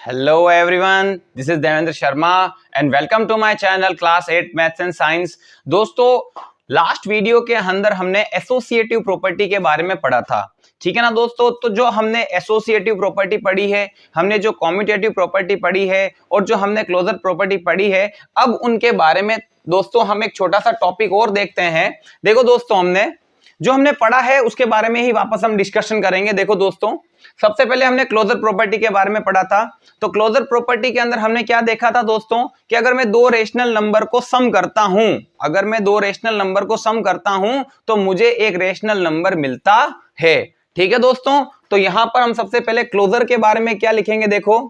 Hello everyone, this is Devendra Sharma and welcome to my channel Class 8 Maths and Science। दोस्तों last video के अंदर हमने associative property के बारे में पढ़ा था, ठीक है ना दोस्तों। तो जो हमने एसोसिएटिव प्रॉपर्टी पढ़ी है, हमने जो कम्यूटेटिव प्रॉपर्टी पढ़ी है और जो हमने क्लोजर प्रॉपर्टी पढ़ी है, अब उनके बारे में दोस्तों हम एक छोटा सा टॉपिक और देखते हैं। देखो दोस्तों, हमने पढ़ा है उसके बारे में ही वापस हम डिस्कशन करेंगे। देखो दोस्तों, सबसे पहले हमने क्लोजर प्रॉपर्टी के बारे में पढ़ा था। तो क्लोजर प्रॉपर्टी के अंदर हमने क्या देखा था दोस्तों कि अगर मैं दो रेशनल नंबर को सम करता हूं, तो मुझे एक रेशनल नंबर मिलता है। ठीक है दोस्तों, तो यहां पर हम सबसे पहले क्लोजर के बारे में क्या लिखेंगे, देखो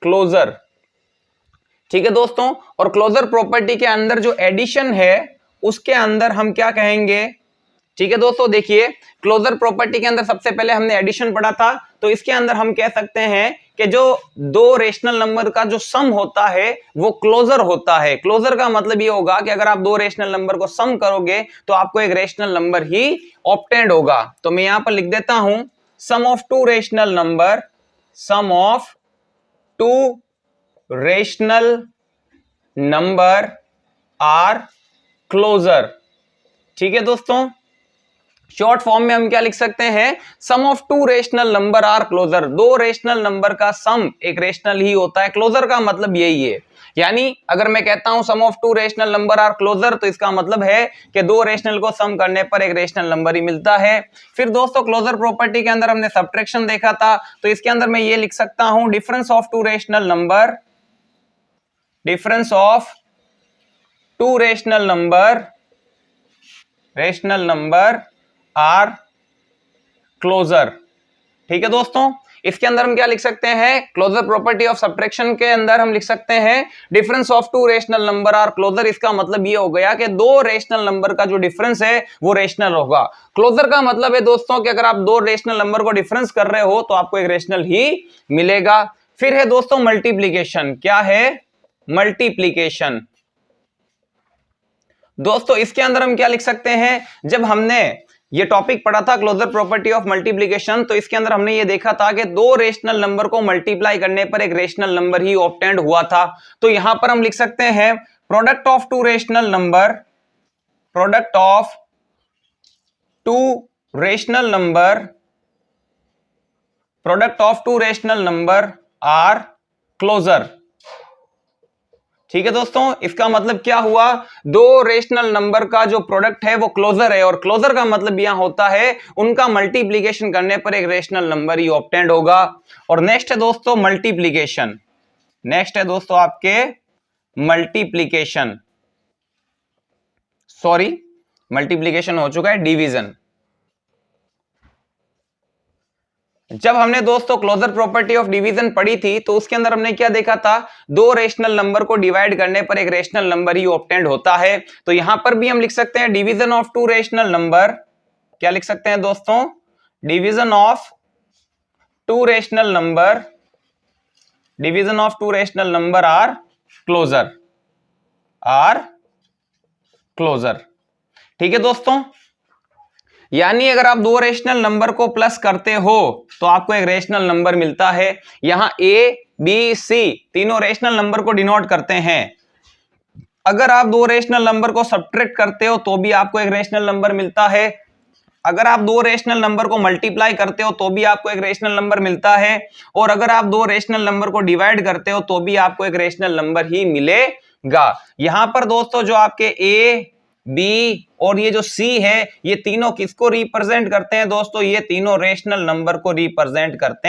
क्लोजर। ठीक है दोस्तों, और क्लोजर प्रॉपर्टी के अंदर जो एडिशन है उसके अंदर हम क्या कहेंगे। ठीक है दोस्तों, देखिए क्लोजर प्रॉपर्टी के अंदर सबसे पहले हमने एडिशन पढ़ा था, तो इसके अंदर हम कह सकते हैं कि जो दो रेशनल नंबर का जो सम होता है वो क्लोजर होता है। क्लोजर का मतलब ये होगा कि अगर आप दो रेशनल नंबर को सम करोगे तो आपको एक रेशनल नंबर ही ऑब्टेंड होगा। तो मैं यहां पर लिख देता हूं sum of two rational number are closure. ठीक है दोस्तों, शॉर्ट फॉर्म में हम क्या लिख सकते हैं, sum of two rational number are closure. दो रेशनल नंबर का सम एक रेशनल ही होता है। क्लोजर का मतलब यही है, यानी अगर मैं कहता हूं sum of two rational number are closure, तो इसका मतलब है कि दो रेशनल को सम करने पर एक रेशनल नंबर ही मिलता है। फिर दोस्तों क्लोजर प्रॉपर्टी के अंदर हमने सब्ट्रैक्शन देखा था, तो इसके अंदर मैं ये लिख सकता हूं difference of two rational number are closure. ठीक है दोस्तों, इसके अंदर हम क्या लिख सकते हैं, क्लोजर प्रॉपर्टी ऑफ सब्ट्रैक्शन के अंदर हम लिख सकते हैं difference of two rational number are closure. इसका मतलब ये हो गया कि दो रेशनल नंबर का जो डिफरेंस है वो रेशनल होगा। क्लोजर का मतलब है दोस्तों कि अगर आप दो रेशनल नंबर को डिफरेंस कर रहे हो तो आपको एक रेशनल ही मिलेगा। फिर है दोस्तों मल्टीप्लीकेशन। क्या है, मल्टीप्लीकेशन। दोस्तों इसके अंदर हम क्या लिख सकते हैं, जब हमने ये टॉपिक पढ़ा था क्लोजर प्रॉपर्टी ऑफ मल्टीप्लिकेशन, तो इसके अंदर हमने ये देखा था कि दो रेशनल नंबर को मल्टीप्लाई करने पर एक रेशनल नंबर ही ऑब्टेंड हुआ था। तो यहां पर हम लिख सकते हैं product of two rational number are closure. ठीक है दोस्तों, इसका मतलब क्या हुआ, दो रेशनल नंबर का जो प्रोडक्ट है वो क्लोजर है, और क्लोजर का मतलब यहां होता है उनका मल्टीप्लिकेशन करने पर एक रेशनल नंबर ही ऑब्टेंड होगा। और नेक्स्ट है दोस्तों मल्टीप्लिकेशन। नेक्स्ट है दोस्तों आपके मल्टीप्लिकेशन हो चुका है डिवीजन। जब हमने दोस्तों क्लोजर प्रॉपर्टी ऑफ डिवीजन पढ़ी थी तो उसके अंदर हमने क्या देखा था, दो रेशनल नंबर को डिवाइड करने पर एक रेशनल नंबर ही ऑब्टेंड होता है। तो यहां पर भी हम लिख सकते हैं division of two rational number. क्या लिख सकते हैं दोस्तों, division of two rational number are closure. ठीक है दोस्तों, यानी अगर आप दो रेशनल नंबर को प्लस करते हो तो आपको एक रेशनल नंबर मिलता है। यहां ए बी सी तीनों रेशनल नंबर को डिनोट करते हैं। अगर आप दो रेशनल नंबर को सब्ट्रैक्ट करते हो तो भी आपको एक रेशनल नंबर मिलता है। अगर आप दो रेशनल नंबर को मल्टीप्लाई करते हो तो भी आपको एक रेशनल नंबर मिलता है, और अगर आप दो रेशनल नंबर को डिवाइड करते हो तो भी आपको एक रेशनल नंबर ही मिलेगा। यहां पर दोस्तों जो आपके ए बी और ये जो सी है, ये तीनों किसको रिप्रेजेंट करते हैं दोस्तों, ये तीनों रेशनल नंबर को रिप्रेजेंट करते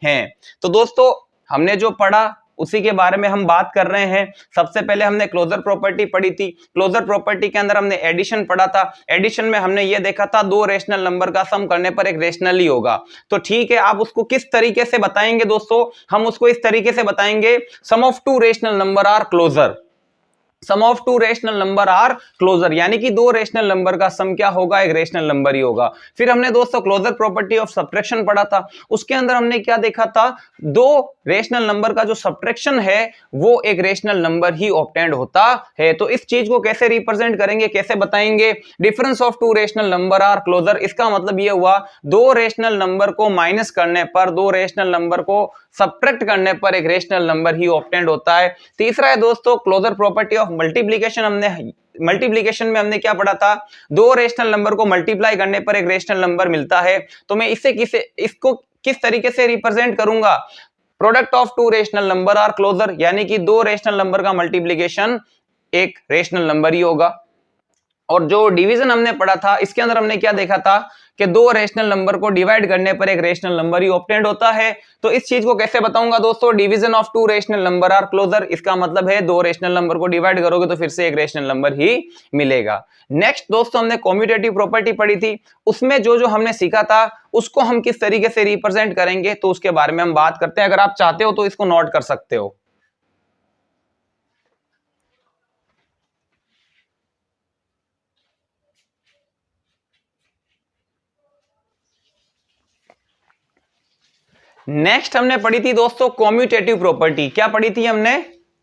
हैं। तो दोस्तों हमने जो पढ़ा उसी के बारे में हम बात कर रहे हैं। सबसे पहले हमने क्लोजर प्रॉपर्टी पढ़ी थी। क्लोजर प्रॉपर्टी के अंदर हमने एडिशन पढ़ा था। एडिशन में हमने ये देखा था दो रेशनल नंबर का सम करने पर एक रेशनल ही होगा। तो ठीक है, आप उसको किस तरीके से बताएंगे दोस्तों, हम उसको इस तरीके से बताएंगे sum of two rational number are closure. Sum of two rational number are closure, यानी कि दो रेशनल नंबर का सम क्या होगा, एक रेशनल नंबर ही होगा। फिर हमने दोस्तों क्लोजर प्रॉपर्टी ऑफ सब्ट्रैक्शन पढ़ा था, उसके अंदर हमने क्या देखा था, दो रेशनल नंबर का जो सब्ट्रैक्शन है वो एक रेशनल नंबर ही ऑब्टेंड होता है। तो इस चीज को कैसे रिप्रेजेंट करेंगे, कैसे बताएंगे, difference of two rational number are closure, इसका मतलब ये हुआ दो रेशनल नंबर को माइनस करने पर, दो रेशनल नंबर को सब्ट्रैक्ट करने पर एक रेशनल नंबर ही ऑब्टेंड होता है। तीसरा है दोस्तों क्लोजर प्रॉपर्टी ऑफ मल्टीप्लिकेशन। हमने मल्टीप्लिकेशन में हमने क्या पढ़ा था, दो रेशनल नंबर को मल्टीप्लाई करने पर एक रेशनल नंबर मिलता है। तो मैं इसको किस तरीके से रिप्रेजेंट करूंगा, product of two rational number are closure, यानी कि दो रेशनल नंबर का मल्टीप्लिकेशन एक रेशनल नंबर ही होगा। और जो डिवीजन हमने पढ़ा था इसके अंदर हमने क्या देखा था कि दो रेशनल नंबर को डिवाइड करने पर एक रेशनल नंबर ही ऑब्टेंड होता है। तो इस चीज को कैसे बताऊंगा दोस्तों, division of two rational number are closure, इसका मतलब है दो रेशनल नंबर को डिवाइड करोगे तो फिर से एक रेशनल नंबर ही मिलेगा। नेक्स्ट दोस्तों हमने कम्यूटेटिव प्रॉपर्टी पढ़ी थी, उसमें जो जो हमने सीखा था उसको हम किस तरीके से रिप्रेजेंट करेंगे तो उसके बारे में हम बात करते हैं। अगर आप चाहते हो तो इसको नोट कर सकते हो। नेक्स्ट हमने पढ़ी थी दोस्तों कम्यूटेटिव प्रॉपर्टी। क्या पढ़ी थी हमने,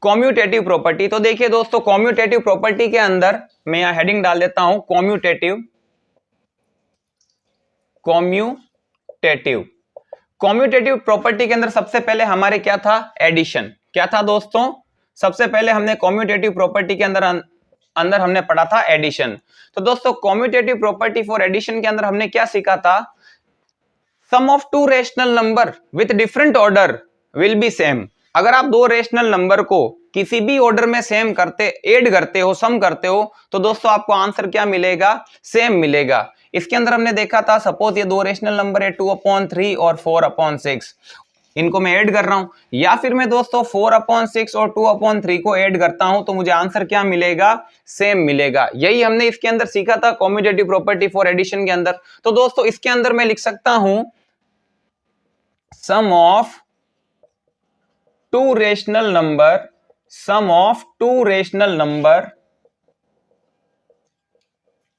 कम्यूटेटिव प्रॉपर्टी। तो देखिए दोस्तों कम्यूटेटिव प्रॉपर्टी के अंदर मैं यहां हेडिंग डाल देता हूं कम्यूटेटिव। कम्यूटेटिव कम्यूटेटिव प्रॉपर्टी के अंदर सबसे पहले हमारे क्या था, एडिशन। क्या था दोस्तों, सबसे पहले हमने कम्यूटेटिव प्रॉपर्टी के अंदर हमने पढ़ा था एडिशन। तो दोस्तों कम्यूटेटिव प्रॉपर्टी फॉर एडिशन के अंदर हमने क्या सीखा था, sum of two rational number with different order will be same. अगर आप दो रेशनल नंबर को किसी भी ऑर्डर में सेम करते, ऐड करते हो, सम करते हो, तो दोस्तों आपको आंसर क्या मिलेगा, सेम मिलेगा। इसके अंदर हमने देखा था, सपोज ये दो रेशनल नंबर है 2/3 और 4/6, इनको मैं ऐड कर रहा हूं, या फिर मैं दोस्तों 4/6 और 2/3 को ऐड करता हूं तो मुझे आंसर क्या मिलेगा, सेम मिलेगा। यही हमने इसके अंदर सीखा था कम्यूटेटिव प्रॉपर्टी फॉर एडिशन के अंदर। तो दोस्तों इसके अंदर मैं लिख सकता हूं sum of two rational number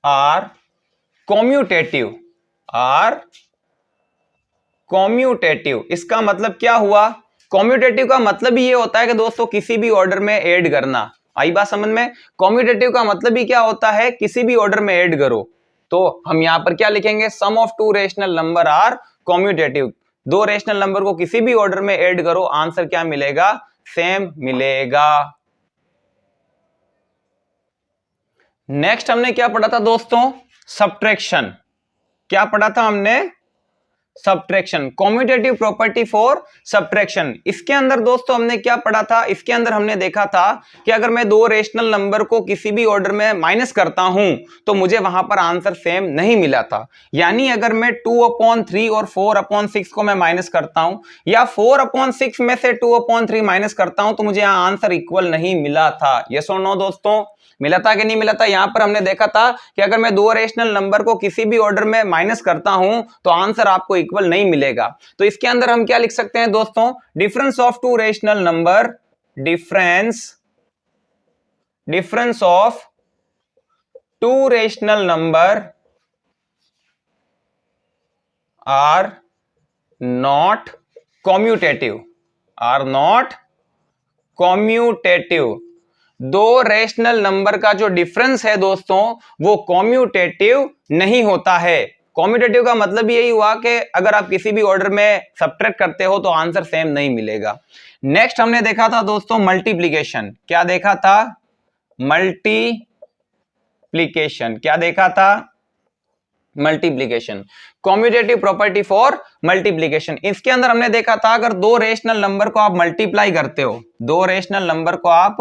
are commutative, इसका मतलब क्या हुआ, कम्यूटेटिव का मतलब ही ये होता है कि दोस्तों किसी भी ऑर्डर में ऐड करना। आई बात समझ में, कम्यूटेटिव का मतलब ही क्या होता है, किसी भी ऑर्डर में ऐड करो। तो हम यहां पर क्या लिखेंगे, sum of two rational number are commutative, दो रेशनल नंबर को किसी भी ऑर्डर में ऐड करो, आंसर क्या मिलेगा, सेम मिलेगा। नेक्स्ट हमने क्या पढ़ा था दोस्तों, सब्ट्रैक्शन। क्या पढ़ा था हमने, subtraction, commutative property for subtraction. इसके अंदर दोस्तों हमने क्या पढ़ा था, इसके अंदर हमने देखा था कि अगर मैं दो रेशनल नंबर को किसी भी ऑर्डर में माइनस करता हूं तो मुझे वहां पर आंसर सेम नहीं मिला था। यानी अगर मैं 2/3 और 4/6 को मैं माइनस करता हूं, या 4/6 में से 2/3 माइनस करता हूं, तो मुझे यहां आंसर इक्वल नहीं मिला था। यस और नो दोस्तों, मिला था कि नहीं मिला था। यहां पर हमने देखा था कि अगर मैं दो रेशनल नंबर को किसी भी ऑर्डर में माइनस करता हूं तो आंसर आपको इक्वल नहीं मिलेगा। तो इसके अंदर हम क्या लिख सकते हैं दोस्तों, difference of two rational number, difference of two rational number are not commutative, दो रेशनल नंबर का जो डिफरेंस है दोस्तों वो कम्यूटेटिव नहीं होता है। कम्यूटेटिव का मतलब यही हुआ कि अगर आप किसी भी ऑर्डर में सब्ट्रैक्ट करते हो तो आंसर सेम नहीं मिलेगा। नेक्स्ट हमने देखा था दोस्तों मल्टीप्लिकेशन। क्या देखा था, मल्टीप्लिकेशन। क्या देखा था, multiplication, commutative property for multiplication. इसके अंदर हमने देखा था अगर दो रेशनल नंबर को आप मल्टीप्लाई करते हो, दो रेशनल नंबर को आप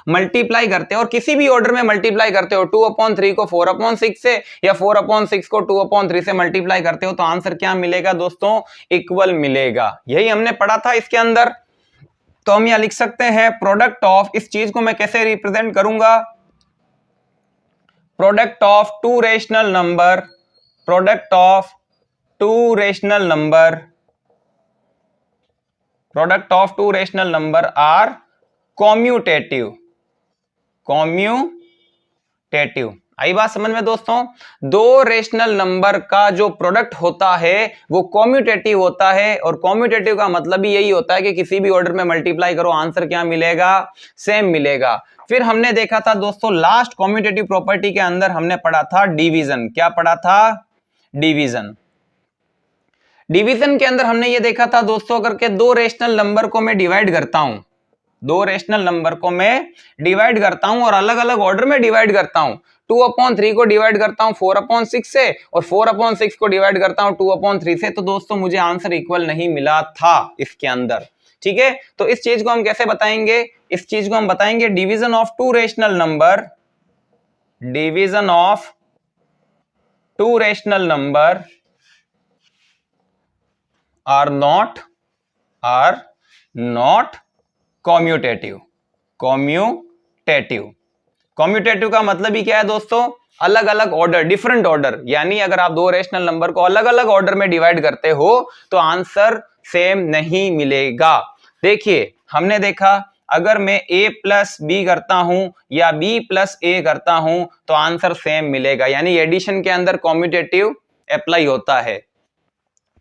मल्टीप्लाई करते हो और किसी भी ऑर्डर में मल्टीप्लाई करते हो, 2/3 को 4/6 से या 4/6 को 2/3 से मल्टीप्लाई करते हो तो आंसर क्या मिलेगा दोस्तों, इक्वल मिलेगा। यही हमने पढ़ा था इसके अंदर। तो हम यहां लिख सकते हैं प्रोडक्ट ऑफ, इस चीज को मैं कैसे रिप्रेजेंट करूंगा, product of two rational number, product of two rational number, product of two rational number are commutative, commutative. आई बात समझ में दोस्तों? दो रेशनल नंबर का जो प्रोडक्ट होता है वो कॉम्यूटेटिव होता है, और कॉम्यूटेटिव का मतलब ही यही होता है कि किसी भी ऑर्डर में मल्टीप्लाई करो आंसर क्या मिलेगा? सेम मिलेगा। फिर हमने देखा था दोस्तों लास्ट कॉम्यूटेटिव प्रॉपर्टी के अंदर हमने पढ़ा था डिवीजन। क्या पढ़ा था? डिवीजन। डिवीजन के अंदर हमने ये देखा था दोस्तों, अगर के दो रेशनल नंबर को मैं डिवाइड करता हूं, दो रेशनल नंबर को मैं डिवाइड करता हूं और अलग अलग ऑर्डर में डिवाइड करता हूं, 2/3 को डिवाइड करता हूं 4/6 से, और 4/6 को डिवाइड करता हूं 2/3 से, तो दोस्तों मुझे आंसर इक्वल नहीं मिला था इसके अंदर। ठीक है, तो इस चीज को हम कैसे बताएंगे? इस चीज को हम बताएंगे division of two rational number, division of two rational number are not commutative. Commutative, commutative का मतलब ही क्या है दोस्तों? अलग अलग ऑर्डर, डिफरेंट ऑर्डर। यानी अगर आप दो रेशनल नंबर को अलग अलग ऑर्डर में डिवाइड करते हो तो आंसर सेम नहीं मिलेगा। देखिए हमने देखा अगर मैं a प्लस बी करता हूं या b प्लस a करता हूं तो आंसर सेम मिलेगा, यानी एडिशन के अंदर कॉम्यूटेटिव अप्लाई होता है।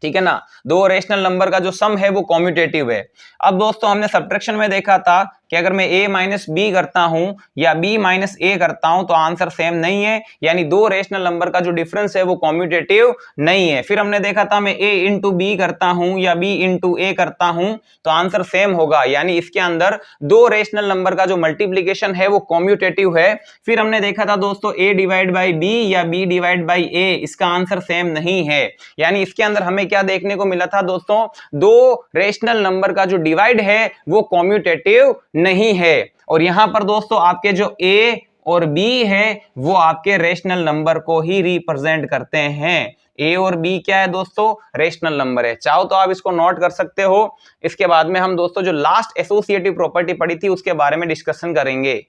ठीक है ना, दो रेशनल नंबर का जो सम है वो कॉम्यूटेटिव है। अब दोस्तों हमने सब्ट्रैक्शन में देखा था कि अगर मैं a माइनस बी करता हूं या b माइनस a करता हूं तो आंसर सेम नहीं है, यानी दो रेशनल नंबर का जो डिफरेंस है वो कॉम्यूटेटिव नहीं है। फिर हमने देखा था मैं a इंटू बी करता हूं या b इंटू a करता हूं तो आंसर सेम होगा, यानी इसके अंदर दो रेशनल नंबर का जो मल्टीप्लीकेशन है वो कॉम्यूटेटिव है। फिर हमने देखा था दोस्तों a डिवाइड बाई b या b डिवाइड बाई a, इसका आंसर सेम नहीं है, यानी इसके अंदर हमें क्या देखने को मिला था दोस्तों? दो रेशनल नंबर का जो डिवाइड है वो कॉम्यूटेटिव नहीं है। और यहां पर दोस्तों आपके जो a और b है वो आपके रेशनल नंबर को ही रिप्रेजेंट करते हैं। a और b क्या है दोस्तों? रेशनल नंबर है। चाहो तो आप इसको नोट कर सकते हो। इसके बाद में हम दोस्तों जो लास्ट एसोसिएटिव प्रॉपर्टी पढ़ी थी उसके बारे में डिस्कशन करेंगे।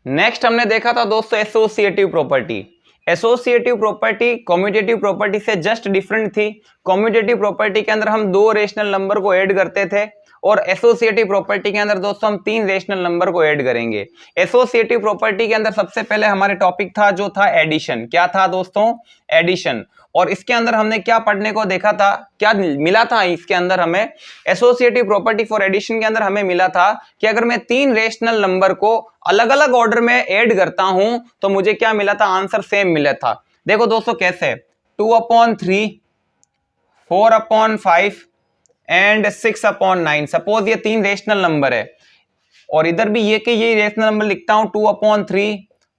नेक्स्ट हमने देखा था दोस्तों associative property. Associative property commutative property से जस्ट डिफरेंट थी। कॉम्यूटेटिव प्रॉपर्टी के अंदर हम दो रेशनल नंबर को ऐड करते थे, और एसोसिएटिव प्रॉपर्टी के अंदर दोस्तों हम तीन रेशनल नंबर को ऐड करेंगे। एसोसिएटिव प्रॉपर्टी के अंदर सबसे पहले हमारे टॉपिक था जो था एडिशन। क्या था दोस्तों? एडिशन। और इसके अंदर हमने क्या पढ़ने को देखा था, क्या मिला था इसके अंदर हमें? एसोसिएटिव प्रॉपर्टी फॉर एडिशन के अंदर हमें मिला था कि अगर मैं तीन रेशनल नंबर को अलग अलग ऑर्डर में ऐड करता हूं तो मुझे क्या मिला था? आंसर सेम मिला था। देखो दोस्तों कैसे, 2/3, 4/5 एंड 6/9। सपोज ये तीन रेशनल नंबर है, और इधर भी ये कि ये रेशनल नंबर लिखता हूं 2/3,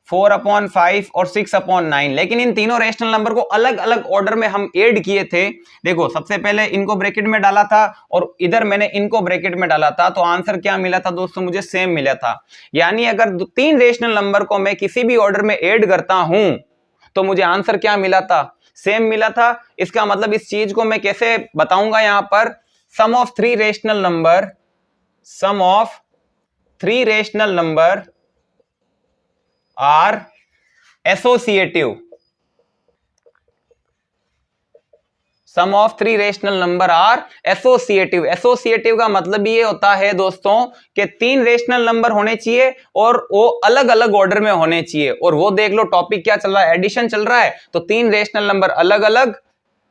4/5 और 6/9, लेकिन इन तीनों रेशनल नंबर को अलग अलग ऑर्डर में हम ऐड किए थे। देखो सबसे पहले इनको ब्रैकेट में डाला था और इधर मैंने इनको ब्रैकेट में डाला था, तो आंसर क्या मिला था दोस्तों? मुझे सेम मिला था। यानी अगर तीन रेशनल नंबर को मैं किसी भी ऑर्डर में ऐड करता हूं तो मुझे आंसर क्या मिला था? सेम मिला था। इसका मतलब इस चीज को मैं कैसे बताऊंगा? यहां पर sum of three rational number, sum of three rational number are associative. Sum of three rational number are associative. Associative का मतलब ये होता है दोस्तों कि तीन रेशनल नंबर होने चाहिए और वो अलग अलग ऑर्डर में होने चाहिए। और वो देख लो टॉपिक क्या चल रहा है, एडिशन चल रहा है, तो तीन रेशनल नंबर अलग अलग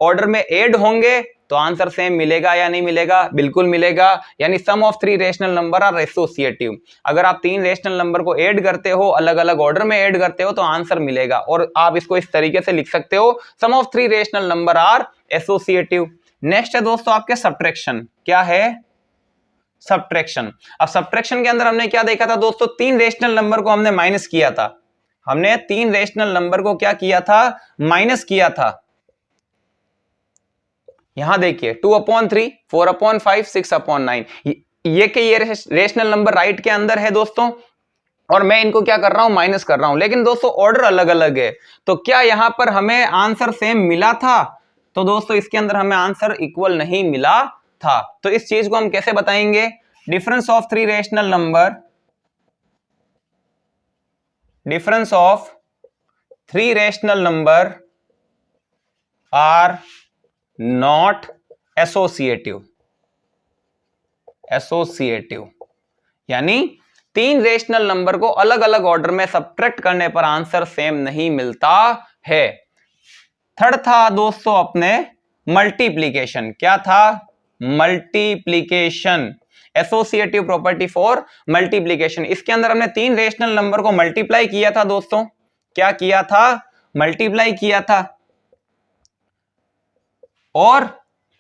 ऑर्डर में ऐड होंगे तो आंसर सेम मिलेगा या नहीं मिलेगा? बिल्कुल मिलेगा। यानी sum of three rational number are associative. अगर आप तीन रेशनल नंबर को ऐड करते हो, अलग अलग ऑर्डर में ऐड करते हो तो आंसर मिलेगा। और आप इसको इस तरीके से लिख सकते हो, sum of three rational number are associative. Next है दोस्तों आपके सब्ट्रैक्शन। क्या है? सब्ट्रैक्शन। अब सब्ट्रैक्शन के अंदर हमने क्या देखा था दोस्तों? तीन रेशनल नंबर को हमने माइनस किया था। हमने तीन रेशनल नंबर को क्या किया था? माइनस किया था। यहां देखिए 2/3, 4/5, 6/9, ये कि ये रेशनल नंबर राइट के अंदर है दोस्तों, और मैं इनको क्या कर रहा हूं? माइनस कर रहा हूं। लेकिन दोस्तों ऑर्डर अलग अलग है, तो क्या यहां पर हमें आंसर सेम मिला था? तो दोस्तों इसके अंदर हमें आंसर इक्वल नहीं मिला था। तो इस चीज को हम कैसे बताएंगे? Difference of three rational number, difference of three rational number are not associative. Associative यानी तीन रेशनल नंबर को अलग अलग ऑर्डर में सब्ट्रैक्ट करने पर आंसर सेम नहीं मिलता है। थर्ड था दोस्तों अपने मल्टीप्लीकेशन। क्या था? Multiplication, associative property for multiplication. इसके अंदर हमने तीन रेशनल नंबर को मल्टीप्लाई किया था दोस्तों। क्या किया था? मल्टीप्लाई किया था और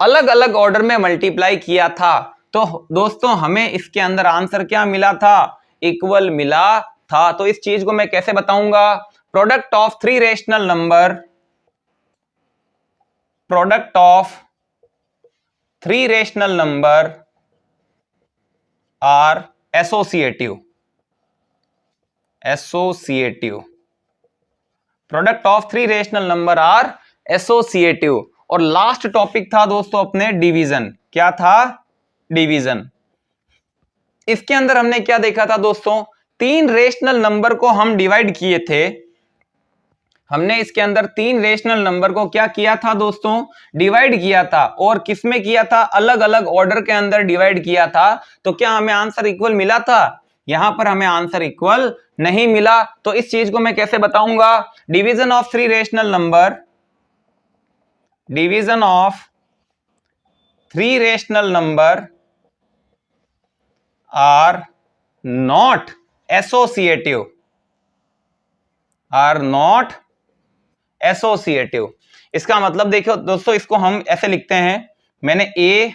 अलग अलग ऑर्डर में मल्टीप्लाई किया था। तो दोस्तों हमें इसके अंदर आंसर क्या मिला था? इक्वल मिला था। तो इस चीज को मैं कैसे बताऊंगा? Product of three rational number, product of three rational number are associative, associative, product of three rational number are associative. और लास्ट टॉपिक था दोस्तों अपने डिवीजन। क्या था? डिवीजन। इसके अंदर हमने क्या देखा था दोस्तों? तीन रेशनल नंबर को हम डिवाइड किए थे। हमने इसके अंदर तीन रेशनल नंबर को क्या किया था दोस्तों? डिवाइड किया था। और किसमें किया था? अलग अलग ऑर्डर के अंदर डिवाइड किया था। तो क्या हमें आंसर इक्वल मिला था? यहां पर हमें आंसर इक्वल नहीं मिला। तो इस चीज को मैं कैसे बताऊंगा? Division of three rational number, division of three rational number are not associative, are not associative. इसका मतलब देखो दोस्तों, इसको हम ऐसे लिखते हैं, मैंने a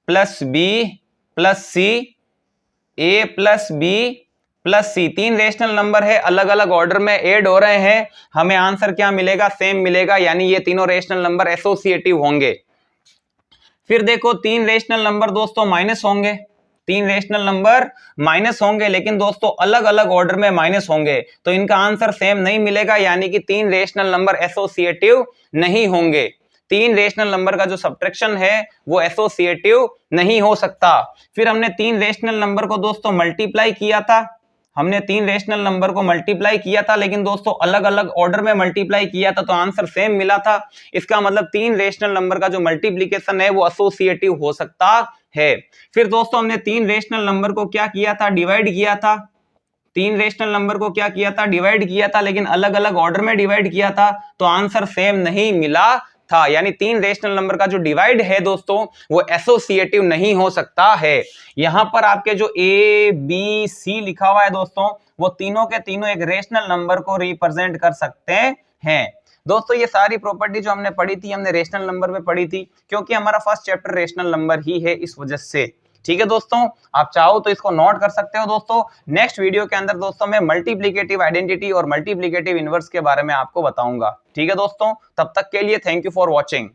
plus B plus C, A plus B plus C, तीन रेशनल नंबर है, अलग अलग ऑर्डर में ऐड हो रहे हैं। हमें आंसर क्या मिलेगा? सेम मिलेगा, यानी ये तीनों रेशनल नंबर एसोसिएटिव होंगे। फिर देखो तीन रेशनल नंबर दोस्तों माइनस होंगे, तीन रेशनल नंबर माइनस होंगे, लेकिन दोस्तों अलग अलग ऑर्डर में माइनस होंगे, तो इनका आंसर सेम नहीं मिलेगा, यानी कि तीन रेशनल नंबर एसोसिएटिव नहीं होंगे। तीन रेशनल नंबर का जो सब्ट्रैक्शन है वो एसोसिएटिव नहीं हो सकता। फिर हमने तीन रेशनल नंबर को दोस्तों मल्टीप्लाई किया था, हमने तीन रेशनल नंबर को मल्टीप्लाई किया था, लेकिन दोस्तों अलग अलग ऑर्डर में मल्टीप्लाई किया था, तो आंसर सेम मिला था। इसका मतलब तीन रेशनल नंबर का जो मल्टीप्लीकेशन है वो एसोसिएटिव हो सकता है। फिर दोस्तों हमने तीन रेशनल नंबर को क्या किया था? डिवाइड किया था। तीन रेशनल नंबर को क्या किया था? डिवाइड किया था, लेकिन अलग अलग ऑर्डर में डिवाइड किया था, तो आंसर सेम नहीं मिला था। यानी तीन रेशनल नंबर का जो डिवाइड है दोस्तों वो एसोसिएटिव नहीं हो सकता है। यहां पर आपके जो ए बी सी लिखा हुआ है दोस्तों, वो तीनों के तीनों एक रेशनल नंबर को रिप्रेजेंट कर सकते हैं। दोस्तों ये सारी प्रॉपर्टी जो हमने पढ़ी थी, हमने रेशनल नंबर में पढ़ी थी, क्योंकि हमारा फर्स्ट चैप्टर रेशनल नंबर ही है, इस वजह से। ठीक है दोस्तों, आप चाहो तो इसको नोट कर सकते हो दोस्तों। नेक्स्ट वीडियो के अंदर दोस्तों मैं मल्टीप्लिकेटिव आइडेंटिटी और मल्टीप्लिकेटिव इनवर्स के बारे में आपको बताऊंगा। ठीक है दोस्तों, तब तक के लिए थैंक यू फॉर वॉचिंग।